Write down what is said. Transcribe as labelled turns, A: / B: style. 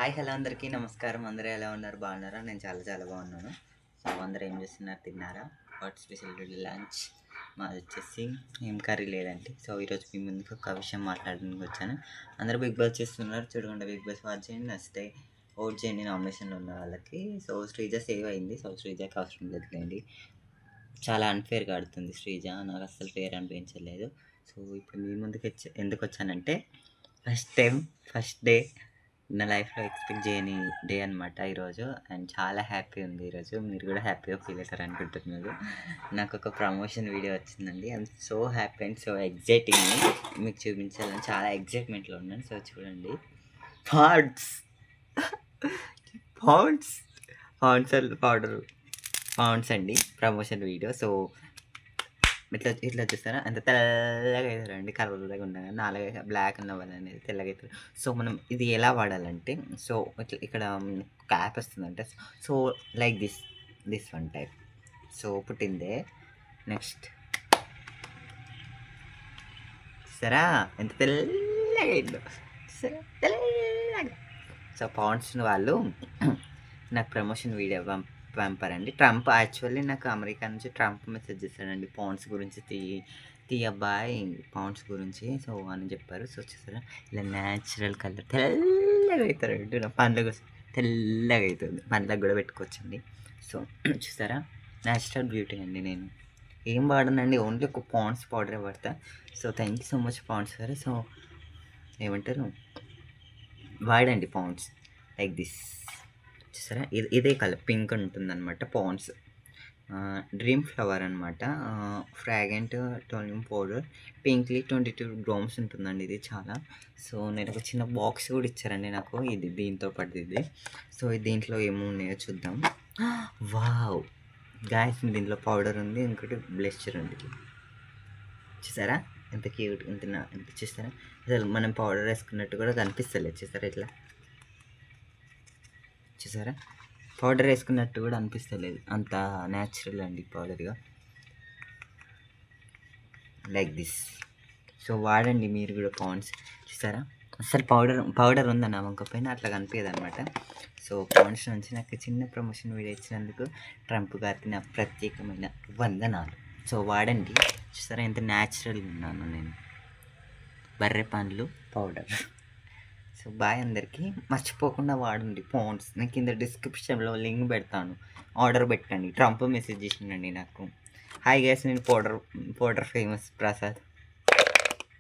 A: Hi hello అందరికీ నమస్కారం. అందరూ ఎలా ఉన్నారు? బాగున్నారా? నేను చాలా చాలా బాగున్నాను. సో అందరూ ఏం చేస్తున్నారు? తిన్నారా? What special today lunch? మాది వచ్చేసి ఏం కర్రీ లేదండి. సో ఈరోజు మీ ముందుకు ఒక విషయం మాట్లాడడానికి వచ్చాను. అందరూ బిగ్ బాస్ చేస్తున్నారు, చూడకుండా బిగ్ బాస్ వాచ్ చేయండి, నచ్చితే ఓట్ చేయండి నామినేషన్లో ఉన్న వాళ్ళకి. సో శ్రీజ సేవ్ అయింది. సో శ్రీజకి అవసరం లేదులేండి, చాలా అన్ఫేర్గా ఆడుతుంది శ్రీజ, నాకు అస్సలు ఫేర్ అనిపించలేదు. సో ఇప్పుడు మీ ముందుకు ఎందుకు వచ్చానంటే ఫస్ట్ డే నా లైఫ్లో ఎక్స్పెక్ట్ చేయని డే అనమాట ఈరోజు. అండ్ చాలా హ్యాపీ ఉంది ఈరోజు. మీరు కూడా హ్యాపీగా ఫీల్ అవుతారు అనుకుంటున్నారు. నాకు ఒక ప్రమోషన్ వీడియో వచ్చిందండి. I'm so happy and so exciting. మీకు చూపించాలని చాలా ఎగ్జైట్మెంట్లో ఉన్నాను. సో చూడండి, పాడ్స్ పౌండ్స్ పౌండ్స్ అండి ప్రమోషన్ వీడియో. సో ఇట్లా చూస్తారా, అంత తెల్లగా అవుతారండి. కలర్గా ఉండగా నాలుగు బ్లాక్ ఉన్న వాళ్ళు అనేది తెల్లగా అవుతారు. సో మనం ఇది ఎలా వాడాలంటే, సో ఇట్లా ఇక్కడ ఒక యాప్ వస్తుందంటే, so like this one type. So పుట్టిందే నెక్స్ట్ సరా ఎంత తెల్లగా అయిందో, సరే తెల్లగా. సో పౌండ్స్ వాళ్ళు నాకు ప్రమోషన్ వీడియో పంపారండి. ట్రంప్ యాక్చువల్లీ నాకు అమెరికా నుంచి ట్రంప్ మెసేజ్ చేశాడండి, పౌండ్స్ గురించి తీయబ్బాయి పౌండ్స్ గురించి సో అని చెప్పారు. సో చూసారా, ఇలా న్యాచురల్ కలర్ తెల్లగా అవుతారండి. నా పండ్లకు తెల్లగా అవుతుంది, పండ్లకు కూడా పెట్టుకోవచ్చండి. సో చూసారా, న్యాచురల్ బ్యూటీ అండి. నేను ఏం వాడనండి, ఓన్లీ ఒక పాండ్స్ పౌడర్ వాడతా. So thank you so much Pond's sir. So ఏమంటారు, వాడండి పాండ్స్ లైక్ దిస్. చూసారా, ఇదే కలర్ పింక్ ఉంటుందన్నమాట పాండ్స్. డ్రీమ్ ఫ్లవర్ అనమాట. ఫ్రాగెంట్ టోనియం పౌడర్ పింక్లీ 22 grams ఉంటుందండి ఇది చాలా. సో నేను ఒక చిన్న బాక్స్ కూడా ఇచ్చారండి నాకు, ఇది దీంతో పాటు ఇది. సో దీంట్లో ఏమున్నాయో చూద్దాం. వావ్ గాయస్, దీంట్లో పౌడర్ ఉంది, ఇంకోటి బ్లెషర్ ఉంది. చూసారా ఎంత క్యూట్, ఎంత చూస్తారా, అసలు మనం పౌడర్ వేసుకున్నట్టు కూడా కనిపిస్తలేదు. చూసారా ఇట్లా, చూసారా పౌడర్ వేసుకున్నట్టు కూడా అనిపిస్తలేదు, అంత న్యాచురల్ అండి పౌడర్గా లైక్ దిస్. సో వాడండి మీరు కూడా పాండ్స్. చూసారా అసలు పౌడర్ ఉందన్న వంకపోయినా అట్లా కనిపించదు అనమాట. సో పాండ్స్ నుంచి నాకు చిన్న ప్రమోషన్ వీడియో ఇచ్చినందుకు ట్రంప్ గారికి నా ప్రత్యేకమైన వందనాలు. సో వాడండి. చూసారా ఎంత న్యాచురల్గా ఉన్నాను నేను, బర్రె పండ్లు పౌడర్. సో బాయ్ అందరికీ, మర్చిపోకుండా వాడండి పాండ్స్. నేను కింద డిస్క్రిప్షన్లో లింక్ పెడతాను, ఆర్డర్ పెట్టండి. ట్రంప్ మెసేజ్ చేసిండండి నాకు, హాయ్ గైస్ నేను పౌడర్ ఫేమస్ ప్రసాద్.